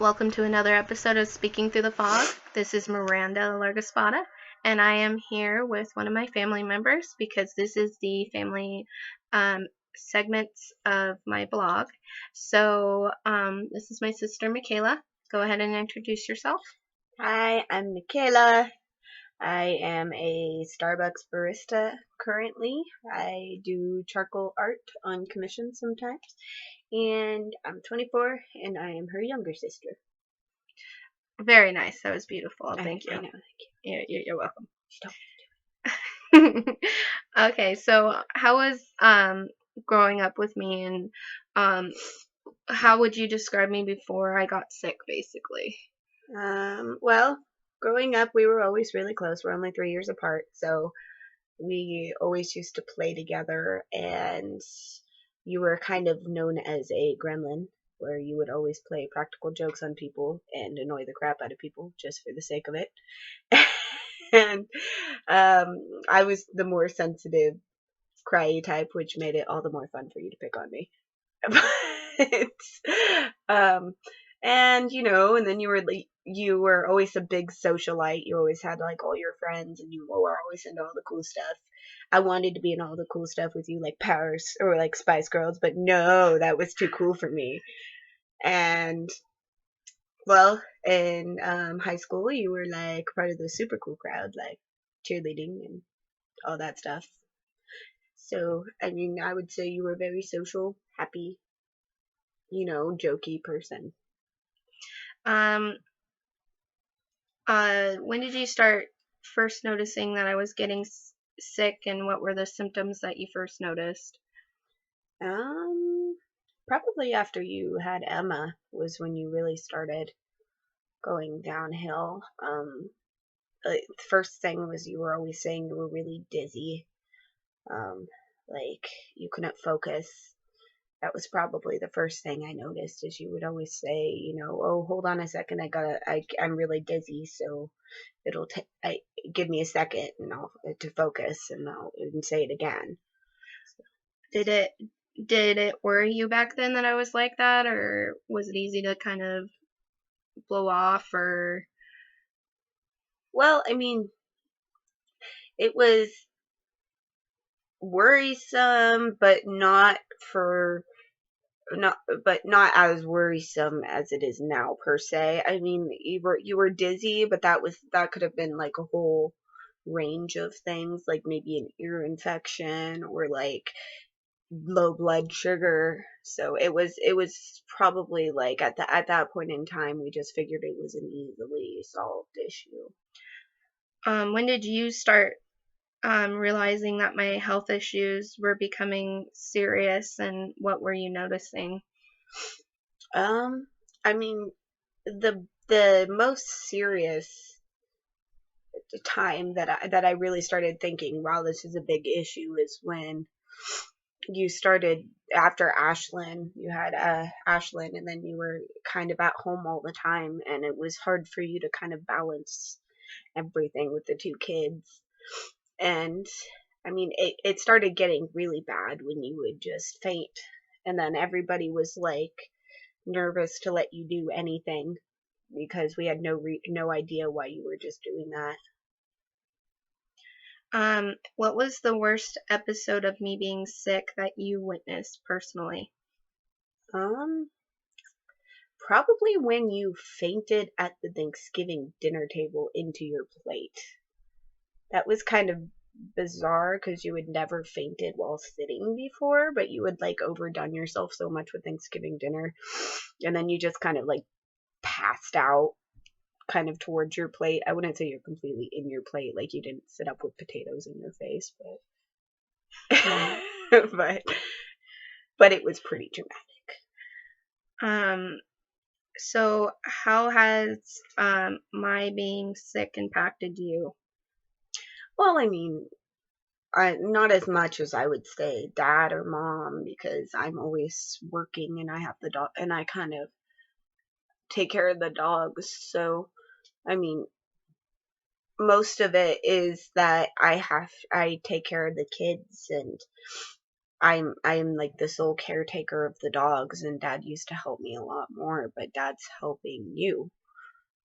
Welcome to another episode of Speaking Through the Fog. This is Miranda Largaspada, and I am here with one of my family members because this is the family segments of my blog. So this is my sister, Michaela. Go ahead and introduce yourself. Hi, I'm Michaela. I am a Starbucks barista currently. I do charcoal art on commission sometimes. And I'm 24 and I am her younger sister. Very nice. That was beautiful. Thank you. I know, thank you. You're welcome. Okay, so how was growing up with me, and how would you describe me before I got sick, basically? Well, growing up, we were always really close. We're only 3 years apart, so we always used to play together, and you were kind of known as a gremlin, where you would always play practical jokes on people and annoy the crap out of people just for the sake of it. And I was the more sensitive, cryy type, which made it all the more fun for you to pick on me. And and then you were always a big socialite. You always had like all your friends, and you were always into all the cool stuff. I wanted to be in all the cool stuff with you, like Powers or like Spice Girls, but no, that was too cool for me. And well, in high school, you were like part of the super cool crowd, like cheerleading and all that stuff. So, I mean, I would say you were a very social, happy, jokey person. When did you start first noticing that I was getting sick, and what were the symptoms that you first noticed? Probably after you had Emma was when you really started going downhill. The first thing was you were always saying you were really dizzy. Like you couldn't focus. That was probably the first thing I noticed, is you would always say, oh, hold on a second, I'm really dizzy, so it'll give me a second and I'll to focus, and I'll say it again. Did it worry you back then that I was like that, or was it easy to kind of blow off? Or well, I mean, it was worrisome, but not as worrisome as it is now per se. I mean, you were dizzy, but that could have been like a whole range of things, like maybe an ear infection or like low blood sugar. So it was probably like at that point in time, we just figured it was an easily solved issue. When did you start realizing that my health issues were becoming serious, and what were you noticing? I mean, the most serious time that I really started thinking, wow, this is a big issue, is when you started after Ashlyn. You had Ashlyn, and then you were kind of at home all the time, and it was hard for you to kind of balance everything with the two kids. And I mean, it started getting really bad when you would just faint, and then everybody was like nervous to let you do anything because we had no idea why you were just doing that. What was the worst episode of me being sick that you witnessed personally? Probably when you fainted at the Thanksgiving dinner table into your plate. That was kind of bizarre because you had never fainted while sitting before, but you had like overdone yourself so much with Thanksgiving dinner, and then you just kind of like passed out kind of towards your plate. I wouldn't say you're completely in your plate, like you didn't sit up with potatoes in your face, but but it was pretty dramatic. So how has my being sick impacted you? Well, I mean, not as much as I would say dad or mom, because I'm always working and I have the dog, and I kind of take care of the dogs. So, I mean, most of it is that I take care of the kids, and I'm like the sole caretaker of the dogs, and Dad used to help me a lot more, but Dad's helping you.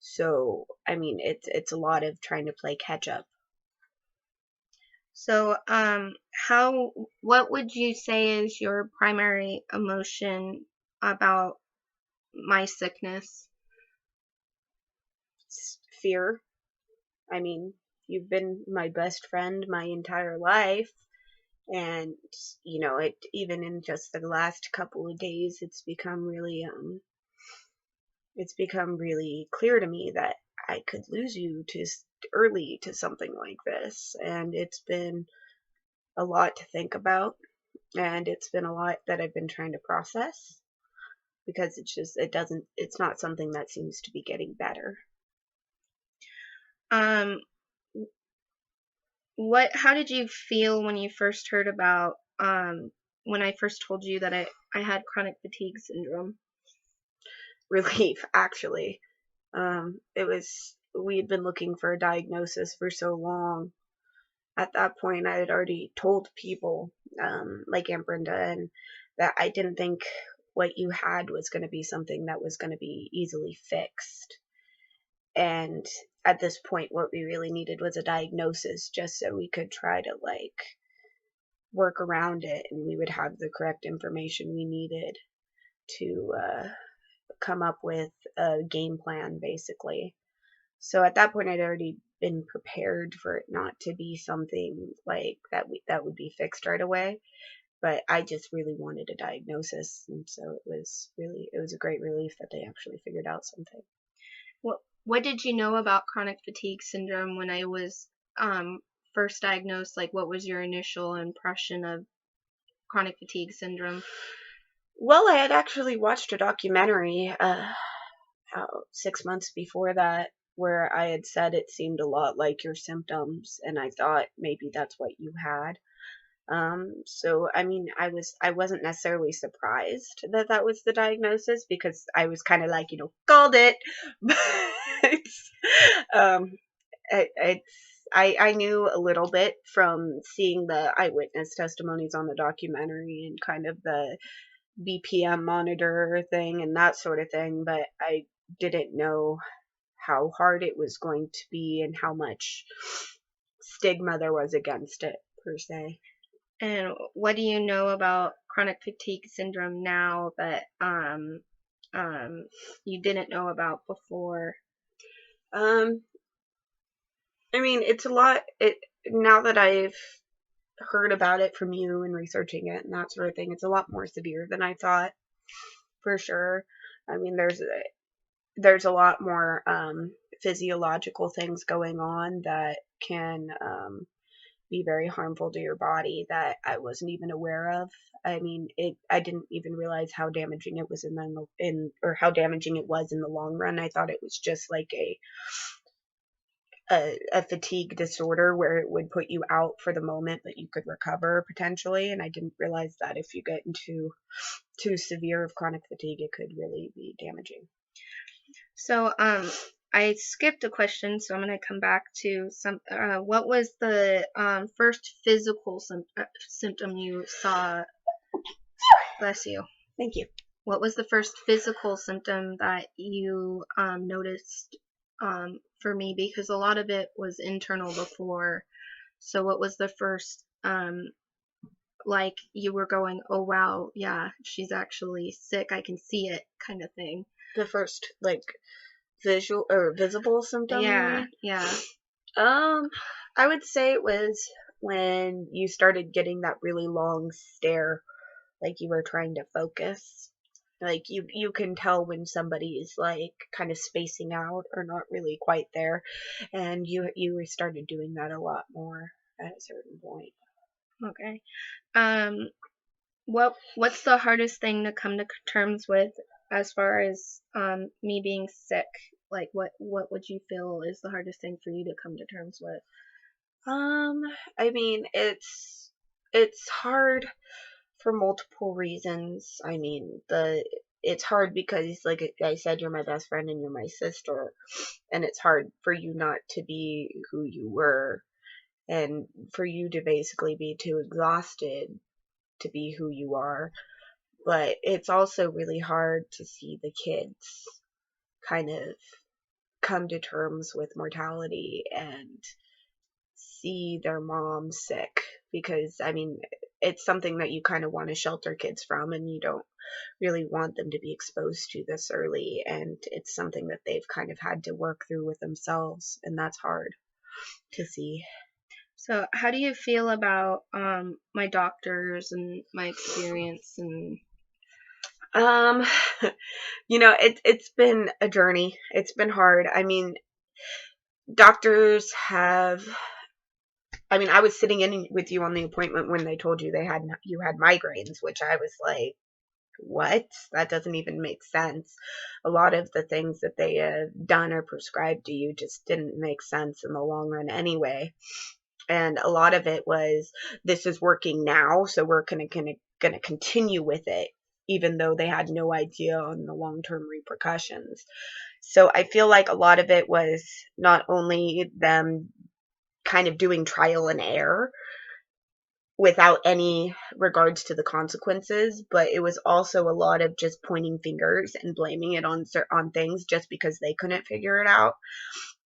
So, I mean, it's a lot of trying to play catch up. So, what would you say is your primary emotion about my sickness? It's fear. I mean, you've been my best friend my entire life, and it even in just the last couple of days, it's become really clear to me that I could lose you to early to something like this, and it's been a lot to think about, and it's been a lot that I've been trying to process because it's not something that seems to be getting better. Um, how did you feel when you first heard about, when I first told you that I had chronic fatigue syndrome? Relief, actually. We had been looking for a diagnosis for so long. At that point, I had already told people, like Aunt Brenda, and that I didn't think what you had was going to be something that was going to be easily fixed. And at this point, what we really needed was a diagnosis just so we could try to like work around it, and we would have the correct information we needed to come up with a game plan, basically. So at that point, I'd already been prepared for it not to be something like that would be fixed right away. But I just really wanted a diagnosis, and so it was a great relief that they actually figured out something. What did you know about chronic fatigue syndrome when I was first diagnosed? Like, what was your initial impression of chronic fatigue syndrome? Well, I had actually watched a documentary 6 months before that where I had said it seemed a lot like your symptoms, and I thought maybe that's what you had. So I mean, I wasn't necessarily surprised that that was the diagnosis because I was kind of like, called it. But um, I knew a little bit from seeing the eyewitness testimonies on the documentary and kind of the BPM monitor thing and that sort of thing, but I didn't know how hard it was going to be and how much stigma there was against it, per se. And what do you know about chronic fatigue syndrome now that you didn't know about before? Um, I mean, it's a lot. Now that I've heard about it from you and researching it and that sort of thing, it's a lot more severe than I thought, for sure. I mean, there's a lot more physiological things going on that can be very harmful to your body that I wasn't even aware of. I mean, I didn't even realize how damaging it was or how damaging it was in the long run. I thought it was just like a fatigue disorder where it would put you out for the moment, but you could recover potentially. And I didn't realize that if you get into too severe of chronic fatigue, it could really be damaging. So, I skipped a question, so I'm going to come back to some. What was the first physical symptom you saw? Bless you. Thank you. What was the first physical symptom that you noticed for me? Because a lot of it was internal before. So, what was the first, like you were going, oh wow, yeah, she's actually sick, I can see it, kind of thing? The first, like, visual or visible symptom, you Yeah, mean? yeah. I would say it was when you started getting that really long stare, like you were trying to focus. Like you can tell when somebody is like kind of spacing out or not really quite there, and you started doing that a lot more at a certain point. Okay. Um, what's the hardest thing to come to terms with as far as me being sick? Like, what would you feel is the hardest thing for you to come to terms with? Um, I mean, it's hard for multiple reasons. I mean, the it's hard because, like I said, you're my best friend and you're my sister, and it's hard for you not to be who you were, and for you to basically be too exhausted to be who you are. But it's also really hard to see the kids kind of come to terms with mortality and see their mom sick, because I mean, it's something that you kind of want to shelter kids from, and you don't really want them to be exposed to this early, and it's something that they've kind of had to work through with themselves, and that's hard to see. So, how do you feel about my doctors and my experience? And Um, it's been a journey. It's been hard. I mean, doctors have. I mean, I was sitting in with you on the appointment when they told you you had migraines, which I was like, what? That doesn't even make sense. A lot of the things that they have done or prescribed to you just didn't make sense in the long run anyway. And a lot of it was, this is working now, so we're gonna continue with it, even though they had no idea on the long-term repercussions. So I feel like a lot of it was not only them kind of doing trial and error without any regards to the consequences, but it was also a lot of just pointing fingers and blaming it on things just because they couldn't figure it out.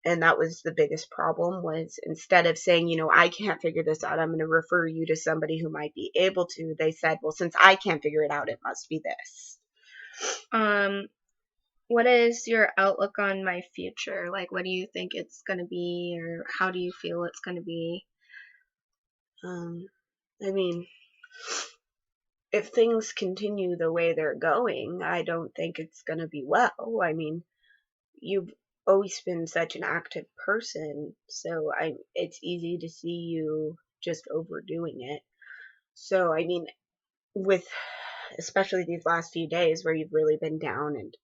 And that was the biggest problem, was instead of saying, I can't figure this out, I'm going to refer you to somebody who might be able to, they said, well, since I can't figure it out, it must be this. what is your outlook on my future? Like, what do you think it's going to be, or how do you feel it's going to be? I mean, if things continue the way they're going, I don't think it's going to be well. I mean, you've always been such an active person, so it's easy to see you just overdoing it. So, I mean, with especially these last few days where you've really been down and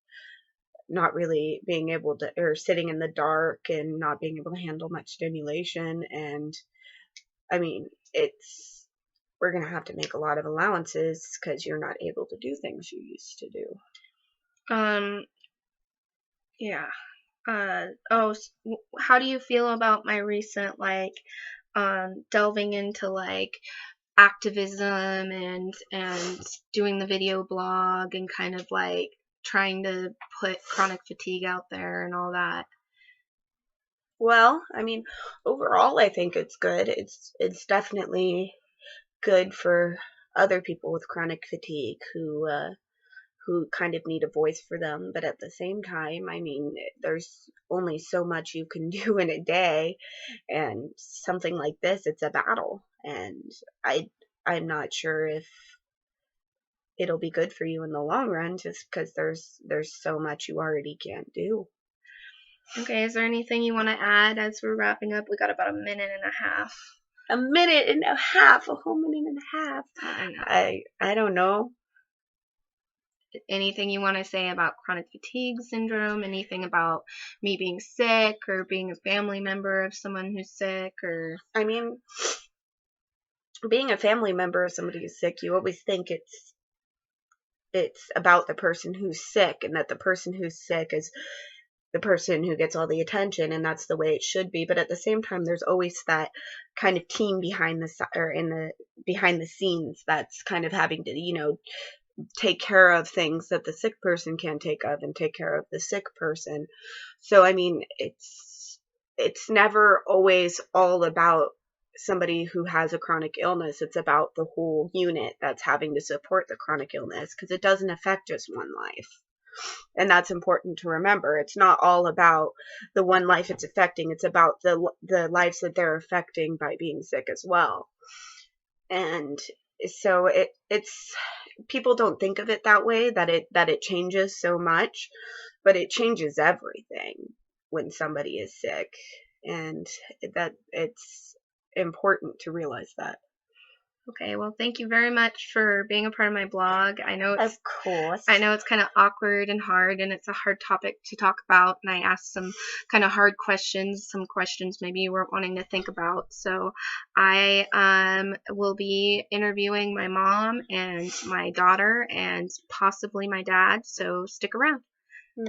not really being able to, or sitting in the dark and not being able to handle much stimulation, and I mean, we're going to have to make a lot of allowances because you're not able to do things you used to do. Um, yeah. Oh, how do you feel about my recent, like, delving into, like, activism and doing the video blog and kind of, like, trying to put chronic fatigue out there and all that? Well, I mean, overall, I think it's good. It's definitely good for other people with chronic fatigue who kind of need a voice for them. But at the same time, I mean, there's only so much you can do in a day, and something like this, it's a battle, and I'm not sure if it'll be good for you in the long run, just because there's so much you already can't do. Okay, is there anything you want to add as we're wrapping up? We got about a minute and a half. A minute and a half, a whole minute and a half. I know. I don't know. Anything you want to say about chronic fatigue syndrome? Anything about me being sick or being a family member of someone who's sick? Or I mean, being a family member of somebody who's sick, you always think it's about the person who's sick, and that the person who's sick is the person who gets all the attention, and that's the way it should be. But at the same time, there's always that kind of team behind behind the scenes that's kind of having to, take care of things that the sick person can't take of and take care of the sick person. So I mean, it's never always all about somebody who has a chronic illness. It's about the whole unit that's having to support the chronic illness, because it doesn't affect just one life. And that's important to remember. It's not all about the one life it's affecting. It's about the lives that they're affecting by being sick as well. And so it's people don't think of it that way, that it changes so much, but it changes everything when somebody is sick, and that it's important to realize that. okay, well, thank you very much for being a part of my blog. Of course. I know it's kind of awkward and hard, and it's a hard topic to talk about. And I asked some kind of hard questions, some questions maybe you weren't wanting to think about. So I will be interviewing my mom and my daughter and possibly my dad. So stick around.